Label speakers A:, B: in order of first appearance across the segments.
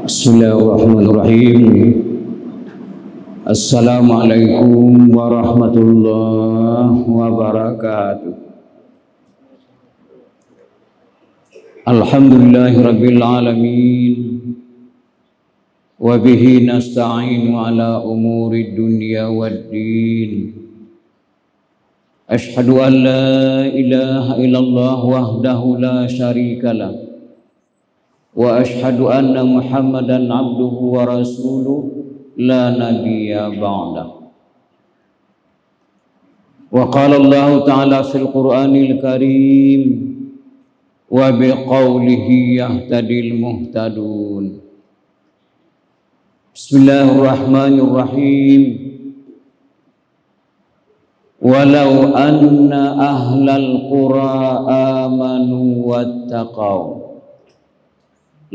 A: Bismillahirrahmanirrahim. Assalamualaikum warahmatullahi wabarakatuh. Alhamdulillahirabbil alamin. Wa bihi nasta'inu ala umuri dunya waddin. Ashhadu an la ilaha illallah wahdahu la syarikalah. Wa ashhadu anna Muhammadan abduhu wa rasuluh la nabiyya ba'da. Wa qala Allah ta'ala fil Qur'anil Karim wa biqaulihi yahtadil muhtadun. Bismillahirrahmanirrahim. Walau anna ahlal qura amanu wattaqaw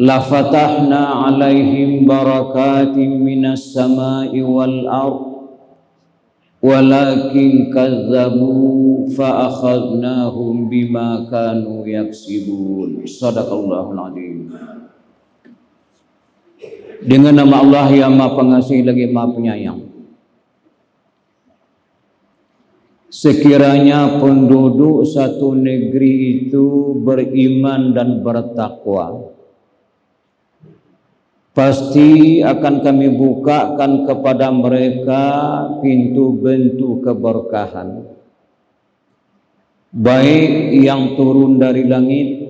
A: lafatahna alaihim barakatim minas samai wal ard walakin kazzabu fa akhadnahum bima kanu yaksibun. Shadaqallahul adzim. Dengan nama Allah yang Maha Pengasih lagi Maha Penyayang. Sekiranya penduduk satu negeri itu beriman dan bertakwa, pasti akan kami bukakan kepada mereka pintu-pintu keberkahan, baik yang turun dari langit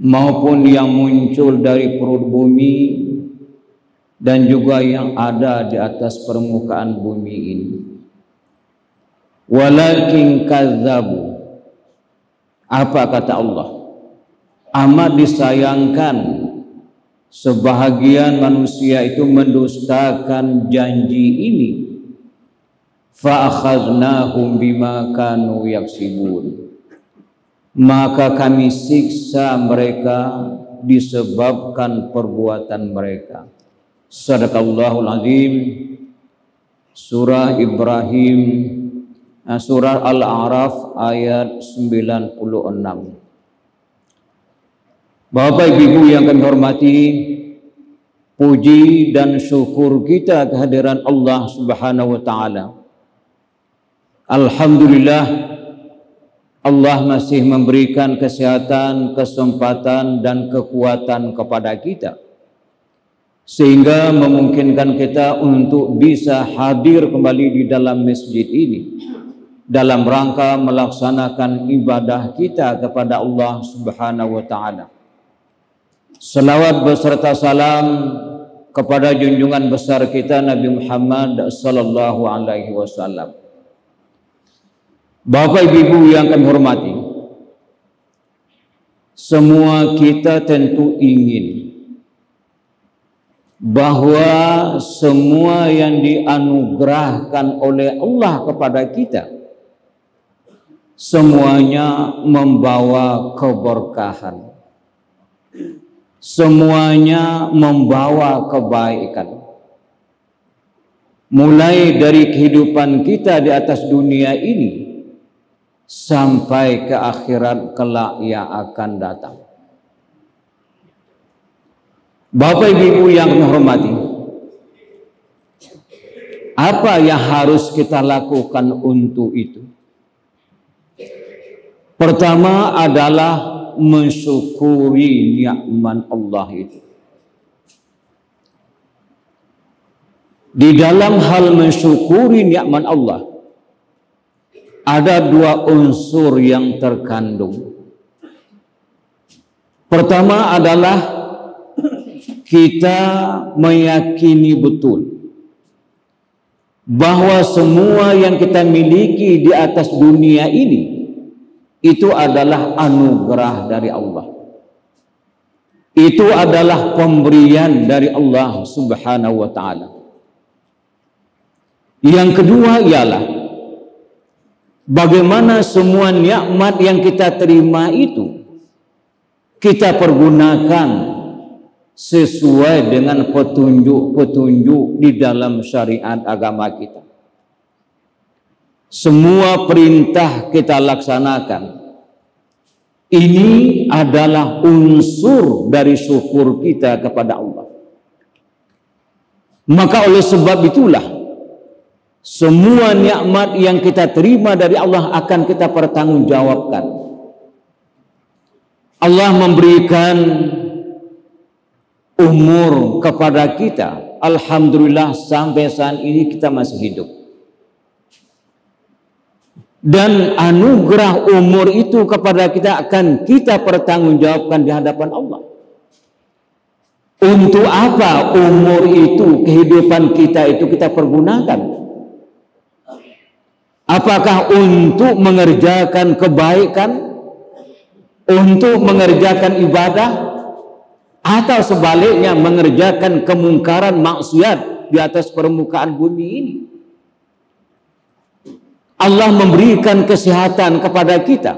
A: maupun yang muncul dari perut bumi dan juga yang ada di atas permukaan bumi ini. Walakin kazzabu, apa kata Allah? Amat disayangkan sebahagian manusia itu mendustakan janji ini. Fa akhadnahum bima kanu yaksibun, maka kami siksa mereka disebabkan perbuatan mereka. Shadaqallahul azim. Surah Ibrahim, surah Al-A'raf ayat 96. Bapak Ibu yang kami hormati, puji dan syukur kita kehadiran Allah Subhanahu wa taala. Alhamdulillah, Allah masih memberikan kesehatan, kesempatan dan kekuatan kepada kita, sehingga memungkinkan kita untuk bisa hadir kembali di dalam masjid ini dalam rangka melaksanakan ibadah kita kepada Allah Subhanahu wa taala. Selawat beserta salam kepada junjungan besar kita Nabi Muhammad sallallahu alaihi wasallam. Bapak Ibu yang kami hormati, semua kita tentu ingin bahwa semua yang dianugerahkan oleh Allah kepada kita semuanya membawa keberkahan, semuanya membawa kebaikan. Mulai dari kehidupan kita di atas dunia ini sampai ke akhirat kelak yang akan datang. Bapak Ibu yang kami hormati, apa yang harus kita lakukan untuk itu? Pertama adalah mensyukuri nikmat Allah itu. Di dalam hal mensyukuri nikmat Allah ada dua unsur yang terkandung. Pertama adalah kita meyakini betul bahwa semua yang kita miliki di atas dunia ini itu adalah anugerah dari Allah. Itu adalah pemberian dari Allah Subhanahu wa taala. Yang kedua ialah bagaimana semua nikmat yang kita terima itu kita pergunakan sesuai dengan petunjuk-petunjuk di dalam syariat agama kita. Semua perintah kita laksanakan, Ini adalah unsur dari syukur kita kepada Allah. Maka oleh sebab itulah semua nikmat yang kita terima dari Allah akan kita pertanggungjawabkan. Allah memberikan umur kepada kita. Alhamdulillah sampai saat ini kita masih hidup. Dan anugerah umur itu kepada kita akan kita pertanggungjawabkan di hadapan Allah. Untuk apa umur itu, kehidupan kita itu kita pergunakan? Apakah untuk mengerjakan kebaikan, untuk mengerjakan ibadah, atau sebaliknya mengerjakan kemungkaran maksiat di atas permukaan bumi ini? Allah memberikan kesehatan kepada kita.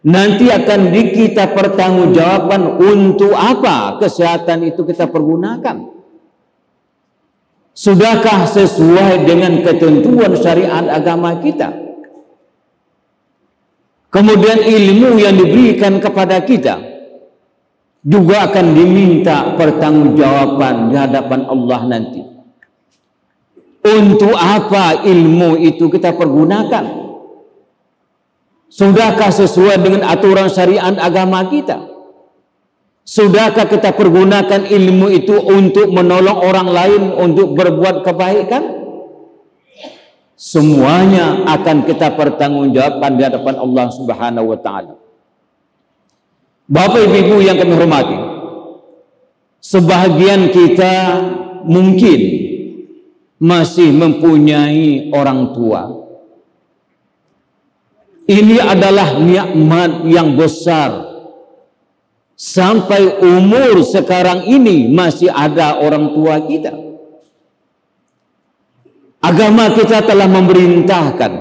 A: Nanti akan kita pertanggungjawabkan untuk apa kesehatan itu kita pergunakan. Sudahkah sesuai dengan ketentuan syariat agama kita? Kemudian ilmu yang diberikan kepada kita juga akan diminta pertanggungjawaban di hadapan Allah nanti. Untuk apa ilmu itu kita pergunakan? Sudahkah sesuai dengan aturan syariat agama kita? Sudahkah kita pergunakan ilmu itu untuk menolong orang lain untuk berbuat kebaikan? Semuanya akan kita pertanggungjawabkan di hadapan Allah Subhanahu wa taala. Bapak Ibu yang kami hormati, sebahagian kita mungkin masih mempunyai orang tua. Ini adalah nikmat yang besar. Sampai umur sekarang ini masih ada orang tua kita. Agama kita telah memerintahkan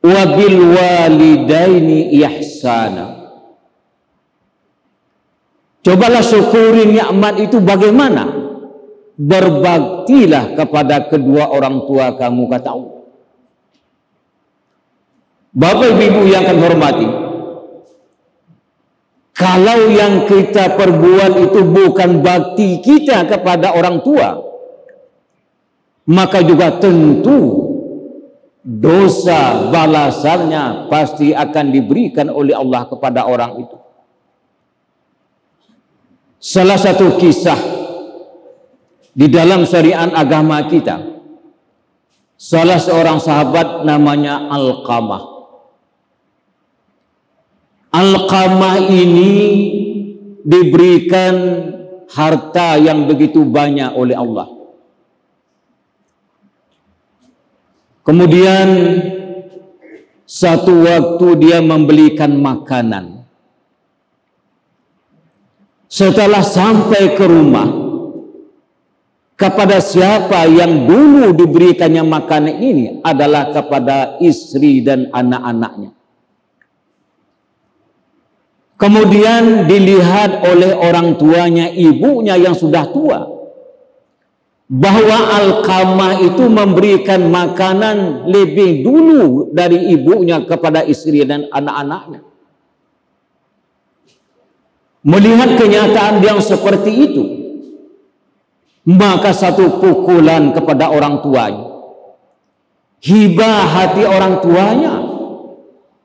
A: wabil walidaini ihsana. Cobalah syukuri nikmat itu bagaimana? Berbaktilah kepada kedua orang tua kamu, kata Allah. Bapak Ibu yang kami hormati, kalau yang kita perbuat itu bukan bakti kita kepada orang tua, maka juga tentu dosa balasannya pasti akan diberikan oleh Allah kepada orang itu. Salah satu kisah di dalam syariat agama kita, salah seorang sahabat namanya Alqamah. Alqamah ini diberikan harta yang begitu banyak oleh Allah. Kemudian satu waktu dia membelikan makanan. Setelah sampai ke rumah, kepada siapa yang dulu diberikannya makanan ini adalah kepada istri dan anak-anaknya. Kemudian dilihat oleh orang tuanya, ibunya yang sudah tua, bahwa Alqamah itu memberikan makanan lebih dulu dari ibunya kepada istri dan anak-anaknya. Melihat kenyataan yang seperti itu, maka satu pukulan kepada orang tuanya. Hibah hati orang tuanya,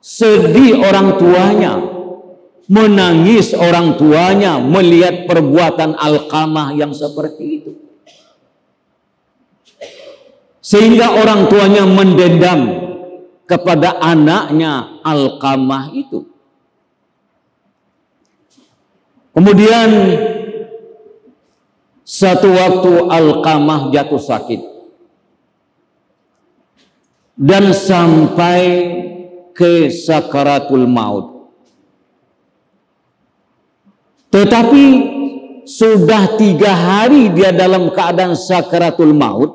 A: sedih orang tuanya, menangis orang tuanya melihat perbuatan Alqamah yang seperti itu. Sehingga orang tuanya mendendam kepada anaknya Alqamah itu. Kemudian satu waktu Alqamah jatuh sakit dan sampai ke sakaratul maut. Tetapi sudah 3 hari dia dalam keadaan sakaratul maut,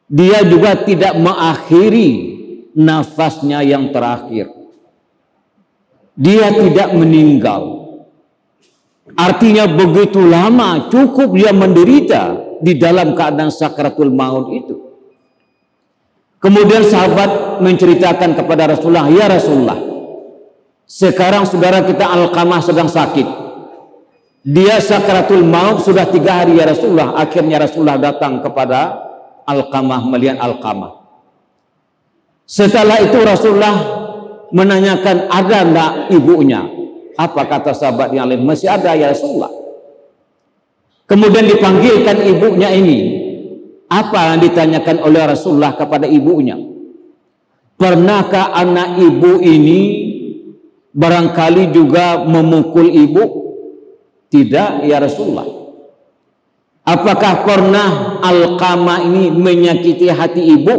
A: dia juga tidak mengakhiri nafasnya yang terakhir. Dia tidak meninggal. Artinya begitu lama cukup dia menderita di dalam keadaan sakaratul maut itu. Kemudian sahabat menceritakan kepada Rasulullah, "Ya Rasulullah, Sekarang saudara kita Alqamah sedang sakit. Dia sakratul maut sudah 3 hari ya Rasulullah. Akhirnya Rasulullah datang kepada Alqamah melihat Alqamah. Setelah itu Rasulullah menanyakan ada enggak ibunya. Apa kata sahabat yang lain? Masih ada ya Rasulullah. Kemudian dipanggilkan ibunya ini. Apa yang ditanyakan oleh Rasulullah kepada ibunya? Pernahkah anak ibu ini barangkali juga memukul ibu? Tidak ya Rasulullah. Apakah pernah Alqamah ini menyakiti hati ibu?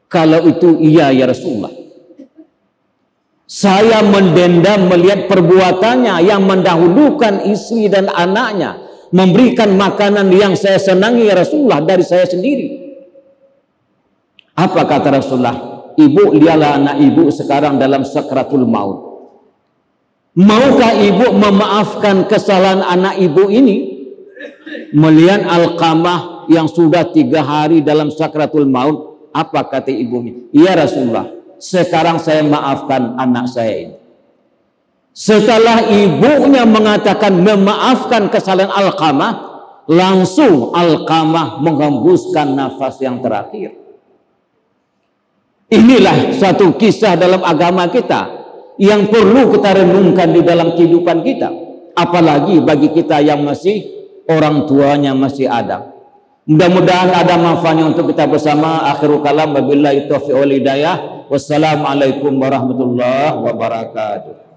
A: Kalau itu iya ya Rasulullah. Saya mendendam melihat perbuatannya yang mendahulukan istri dan anaknya, memberikan makanan yang saya senangi ya Rasulullah dari saya sendiri. Apa kata Rasulullah? Ibu, lihatlah anak ibu sekarang dalam sakratul maut. Maukah ibu memaafkan kesalahan anak ibu ini? Melihat Alqamah yang sudah 3 hari dalam sakratul maut, apa kata ibunya? Ya Rasulullah, sekarang saya maafkan anak saya ini. Setelah ibunya mengatakan memaafkan kesalahan Alqamah, langsung Alqamah menghembuskan nafas yang terakhir. Inilah satu kisah dalam agama kita yang perlu kita renungkan di dalam kehidupan kita. Apalagi bagi kita yang masih orang tuanya masih ada. Mudah-mudahan ada manfaatnya untuk kita bersama. Akhirul kalam, wabillahi taufiq wal hidayah. Wassalamualaikum warahmatullahi wabarakatuh.